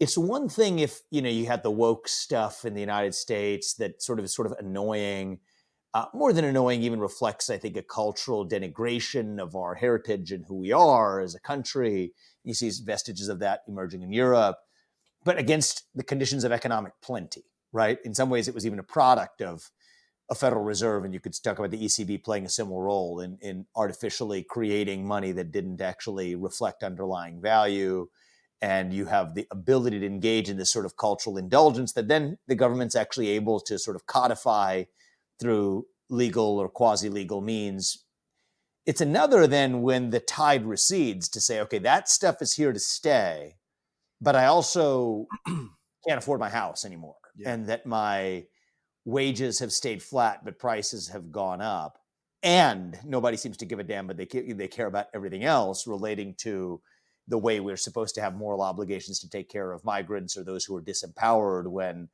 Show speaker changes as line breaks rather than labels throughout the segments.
it's one thing if, you had the woke stuff in the United States that is sort of annoying. More than annoying, even reflects, I think, a cultural denigration of our heritage and who we are as a country. You see vestiges of that emerging in Europe, but against the conditions of economic plenty, right? In some ways, it was even a product of a Federal Reserve, and you could talk about the ECB playing a similar role in artificially creating money that didn't actually reflect underlying value. And you have the ability to engage in this sort of cultural indulgence that then the government's actually able to sort of codify through legal or quasi-legal means. It's another then when the tide recedes to say, okay, that stuff is here to stay, but I also can't afford my house anymore.
Yeah.
And that my wages have stayed flat, but prices have gone up. And nobody seems to give a damn, but they care about everything else relating to the way we're supposed to have moral obligations to take care of migrants or those who are disempowered. When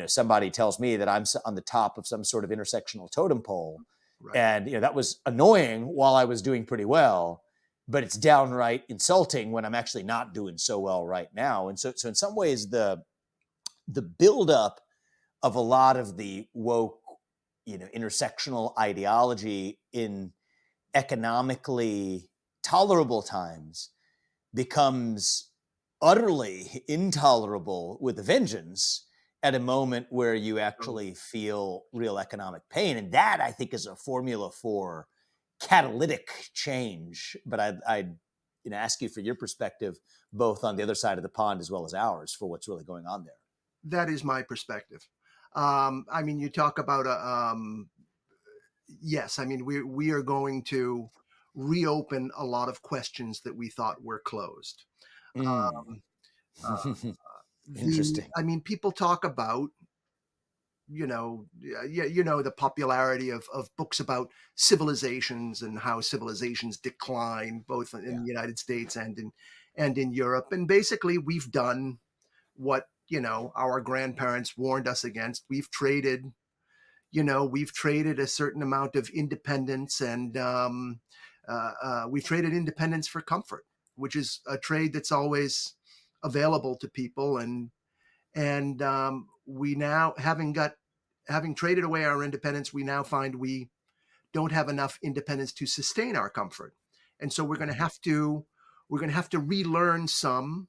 somebody tells me that I'm on the top of some sort of intersectional totem pole,
Right.
and that was annoying while I was doing pretty well, but it's downright insulting when I'm actually not doing so well right now. And so in some ways, the buildup of a lot of the woke, intersectional ideology in economically tolerable times becomes utterly intolerable with a vengeance at a moment where you actually feel real economic pain. And that, I think, is a formula for catalytic change. But I'd ask you for your perspective, both on the other side of the pond as well as ours, for what's really going on there.
That is my perspective. I mean, you talk about yes. I mean, we are going to reopen a lot of questions that we thought were closed.
Mm.
Uh,
Interesting.
I mean, people talk about the popularity of books about civilizations and how civilizations decline both in
Yeah.
the United States and in Europe. And basically, we've done what our grandparents warned us against. We've traded a certain amount of independence, and we've traded independence for comfort, which is a trade that's always available to people. And we now, having traded away our independence, we now find we don't have enough independence to sustain our comfort, and so we're going to have to relearn some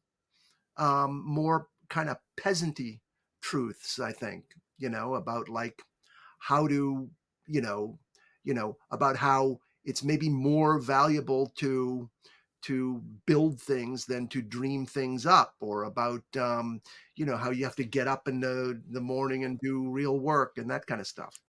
more kind of peasanty truths, I think, about like how to, about how it's maybe more valuable to build things than to dream things up, or about how you have to get up in the morning and do real work and that kind of stuff.